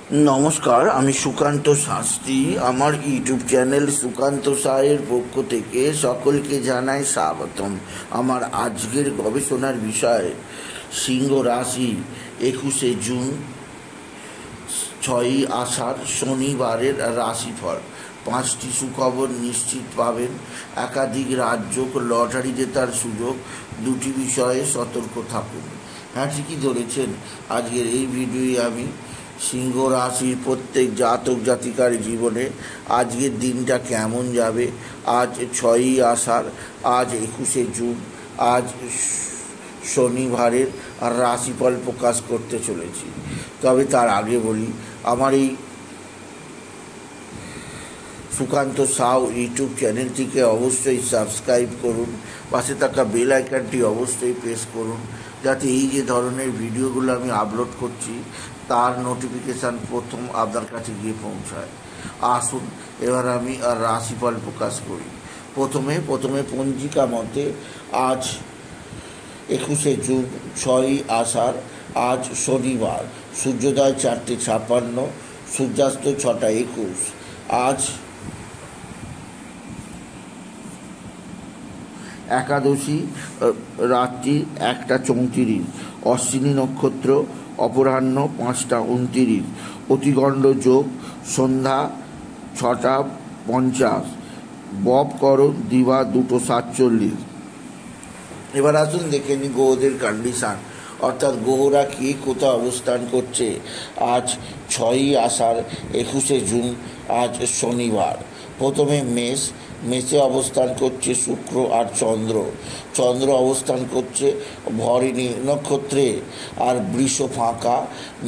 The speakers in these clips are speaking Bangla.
নমস্কার, আমি সুকান্ত শাস্ত্রী। আমার ইউটিউব চ্যানেল সুকান্ত সায়ের পক্ষ থেকে সকলকে জানাই স্বাগতম। আমার আজকের গবেষণার বিষয় সিংহ রাশি 21শে জুন 6ই আষাঢ় শনিবারের রাশিফল। 5টি সুখবর নিশ্চিত পাবেন, একাধিক রাজ্য লটারি জেতার সুযোগ, 2টি বিষয়ে সতর্ক থাকুন। হ্যাঁ, ঠিকই ধরেছেন। আজকের এই ভিডিওয়ে আমি সিংহ রাশির প্রত্যেক জাতক জাতিকার জীবনে আজকের দিনটা কেমন যাবে, আজ 6ই আষাঢ়, আজ 21শে জুন, আজ শনিবারের রাশিফল প্রকাশ করতে চলেছি। তবে তার আগে বলি, আমার এই সুকান্ত সাউ ইউটিউব চ্যানেলটিকে অবশ্যই সাবস্ক্রাইব করুন, পাশে থাকা বেল আইকনটি অবশ্যই প্রেস করুন, যাতে এই যে ধরনের ভিডিওগুলো আমি আপলোড করছি তার নোটিফিকেশান প্রথম আপনার কাছে গিয়ে পৌঁছায়। আসুন এবার আমি রাশিফল প্রকাশ করি। প্রথমে পঞ্জিকা মতে আজ 21শে জুন 6ই আষাঢ়, আজ শনিবার, সূর্যোদয় 4:56, সূর্যাস্ত 6:21। আজ একাদশী রাত্রি 1:34, অশ্বিনী নক্ষত্র অপরাহ্ন 5:29, অতিগণ্ড যোগ সন্ধ্যা 6:50, ববকরণ দিবা 2:47। এবার আসুন দেখে নিই গ্রহদের কন্ডিশান, অর্থাৎ গ্রহরা কে কোথায় অবস্থান করছে। আজ 6ই আষাঢ় 21শে জুন, আজ শনিবার। প্রথমে মেষে অবস্থান করছে শুক্র আর চন্দ্র অবস্থান করছে ভরিণী নক্ষত্রে, আর বৃষ ফাঁকা,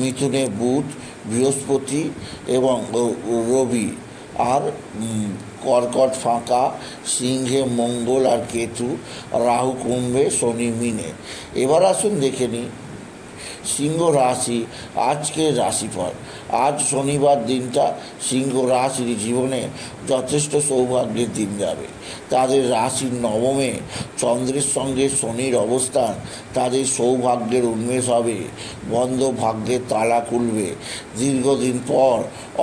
মিথুনে বুধ, বৃহস্পতি এবং রবি, আর কর্কট ফাঁকা, সিংহে মঙ্গল আর কেতু, রাহু কুম্ভে, শনি মিনে। এবার আসুন দেখে নিই সিংহ রাশি আজকের রাশিফল। আজ শনিবার দিনটা সিংহ রাশির জীবনে যথেষ্ট সৌভাগ্যের দিন যাবে। তাদের রাশির নবমে চন্দ্রের সঙ্গে শনির অবস্থান তাদের সৌভাগ্যের উন্মেষ হবে, বন্ধ ভাগ্যের তালা খুলবে, দীর্ঘদিন পর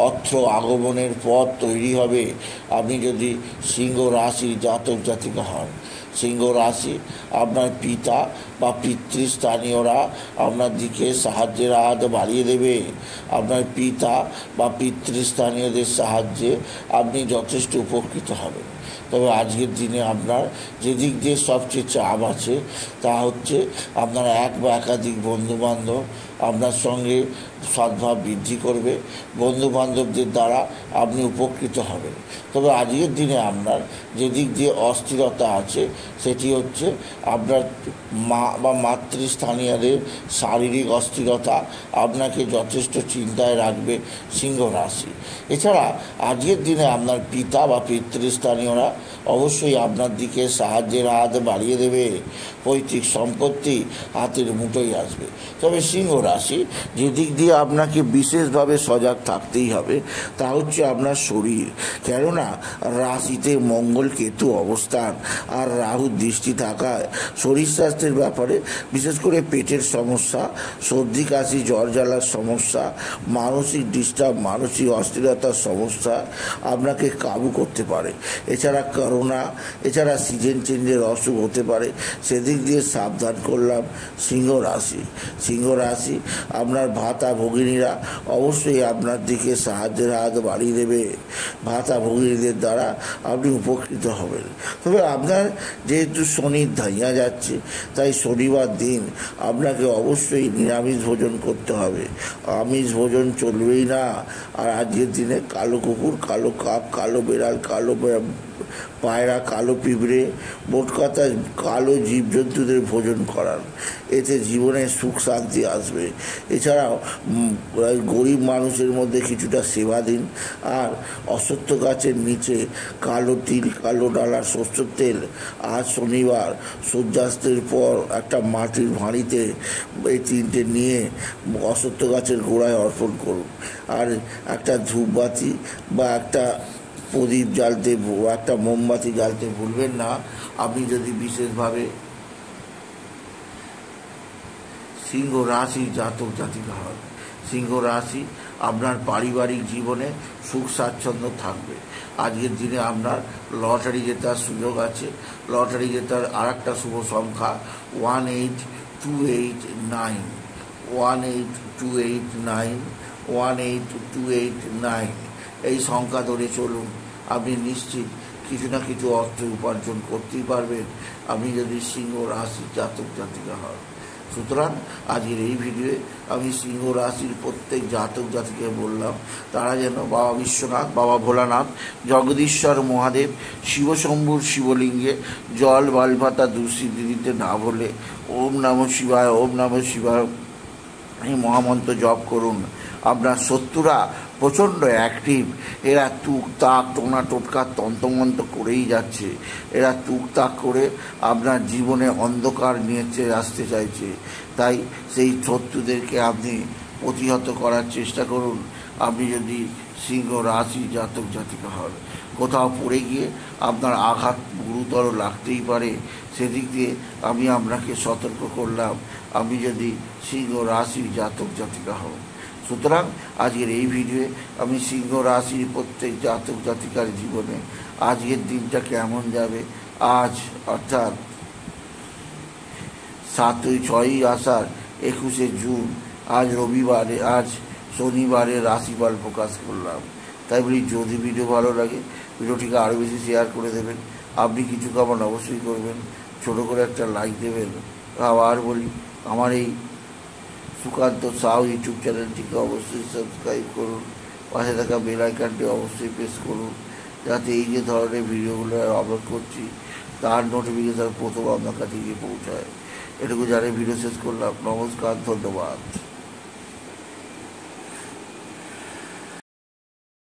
অর্থ আগমনের পথ তৈরি হবে আপনি যদি সিংহ রাশির জাতক জাতিকা হন। সিংহ রাশি, আপনার পিতা বা পিতৃস্থানীয়রা আপনার দিকে সাহায্যের হাত বাড়িয়ে দেবে। আপনার পিতা বা পিতৃস্থানীয়দের সাহায্যে আপনি যথেষ্ট উপকৃত হবেন। তবে আজকের দিনে আপনার যে দিক দিয়ে সবচেয়ে চাপ আছে তা হচ্ছে আপনার এক বা একাধিক বন্ধুবান্ধব আপনার সঙ্গে সদ্ভাব বৃদ্ধি করবে, বন্ধুবান্ধবদের দ্বারা আপনি উপকৃত হবেন। তবে আজকের দিনে আপনার যে দিক দিয়ে অস্থিরতা আছে সেটি হচ্ছে আপনার মা বা মাতৃস্থানীয়দের শারীরিক অস্থিরতা আপনাকে যথেষ্ট চিন্তায় রাখবে সিংহ রাশি। এছাড়া আজকের দিনে আপনার পিতা বা পিতৃস্থানীয়রা অবশ্যই আপনার দিকে সাহায্যের হাত বাড়িয়ে দেবে, পৈতৃক সম্পত্তি হাতের মুঠোয় আসবে। তবে সিংহ রাশি যে দিক দিয়ে আপনাকে বিশেষভাবে সজাগ থাকতেই হবে তা হচ্ছে আপনার শরীর, কেননা রাশিতে মঙ্গল কেতু অবস্থান আর রাহুর দৃষ্টি থাকায় শরীর স্বাস্থ্যের ব্যাপারে বিশেষ করে পেটের সমস্যা, সর্দি কাশি জ্বর জ্বালার সমস্যা, মানসিক ডিস্টার্ব, মানসিক অস্থিরতার সমস্যা আপনাকে কাবু করতে পারে। এছাড়া সিজন চেঞ্জের অসুখ হতে পারে, সেদিক দিয়ে সাবধান করলাম সিংহ রাশি আপনার ভাতা ভগিনীরা অবশ্যই আপনার দিকে সাহায্যের হাত বাড়িয়ে দেবে, ভাতা ভগিনীদের দ্বারা আপনি উপকৃত হবেন। তবে আপনার যেহেতু শনির ধাইয়া যাচ্ছে তাই শনিবার দিন আপনাকে অবশ্যই নিরামিষ ভোজন করতে হবে, আমিষ ভোজন চলবেই না। আর আজকের দিনে কালো কুকুর, কালো কাক, কালো বেড়াল, কালো পায়রা, কালো পিঁপড়ে, মোট কথা কালো জীবজন্তুদের ভোজন করান, এতে জীবনে সুখ শান্তি আসবে। এছাড়াও গরিব মানুষের মধ্যে কিছুটা সেবা দিন, আর অশ্বত্থ গাছের নিচে কালো তিল, কালো ডালা সরষের তেল আজ শনিবার সূর্যাস্তের পর একটা মাটির ভাঁড়িতে এই তিনটে নিয়ে অশ্বত্থ গাছের গোড়ায় অর্পণ করুন। আর একটা ধূপবাতি বা একটা প্রদীপ জ্বালতে, একটা মোমবাতি জ্বালতে ভুলবেন না। আপনি যদি বিশেষভাবে সিংহ রাশি জাতক জাতিকা হন, সিংহ রাশি আপনার পারিবারিক জীবনে সুখ স্বাচ্ছন্দ্য থাকবে। আজকের দিনে আপনার লটারি জেতার সুযোগ আছে। লটারি জেতার আর একটা শুভ সংখ্যা 18289, 18289, 18289। এই সংখ্যা ধরে চলুন, আপনি নিশ্চিত কিছু না কিছু অর্থ উপার্জন করতেই পারবেন, আপনি যদি সিংহ রাশির জাতক জাতিকা হন। সুতরাং আজকের এই ভিডিওয়ে আমি সিংহ রাশির প্রত্যেক জাতক জাতিকে বললাম তারা যেন বাবা বিশ্বনাথ, বাবা ভোলানাথ, জগদীশ্বর মহাদেব, শিবশম্ভুর শিবলিঙ্গে জল বালপাতা দুঃসিদ্ধি দিতে না বলে ওম নমঃ শিবায়, ওম নমঃ শিবায় এই মহামন্ত্র জপ করুন। আপনার শত্রুরা প্রচণ্ড অ্যাক্টিভ, এরা তুকতাক টোনা টোটকা তন্ত্রমন্ত্র করেই যাচ্ছে। এরা তুকতাক করে আপনার জীবনে অন্ধকার নিয়ে আসতে চাইছে। তাই সেই শত্রুদেরকে আপনি প্রতিহত করার চেষ্টা করুন। আপনি যদি সিংহ রাশি জাতক জাতিকা হন, কোথাও পড়ে গিয়ে আপনার আঘাত গুরুতর লাগতেই পারে, সেদিক দিয়ে আমি আপনাকে সতর্ক করলাম, আপনি যদি সিংহ রাশির জাতক জাতিকা হন। সুতরাং আজকের এই ভিডিওয়ে আমি সিংহ রাশির প্রত্যেক জাতক জাতিকার জীবনে আজকের দিনটা কেমন যাবে, আজ অর্থাৎ 7ই আষাঢ় 21শে জুন, আজ রবিবারে, আজ শনিবারে রাশিফল প্রকাশ করলাম। তাই বলি যদি ভিডিও ভালো লাগে ভিডিওটিকে আরও বেশি শেয়ার করে দেবেন। আপনি কিছু কামান অবশ্যই করবেন, ছোটো করে একটা লাইক দেবেন। আবার বলি আমার এই সুকান্ত সাউ ইউটিউব চ্যানেলটিকে অবশ্যই সাবস্ক্রাইব করুন, পাশে থাকা বেল আইকনটি অবশ্যই প্রেস করুন, যাতে এই যে ধরনের ভিডিওগুলো আপলোড করছি তার নোটিফিকেশান প্রথম আপনার কাছে গিয়ে পৌঁছায়। এটুকু জানিয়ে ভিডিও শেষ করলাম। নমস্কার, ধন্যবাদ।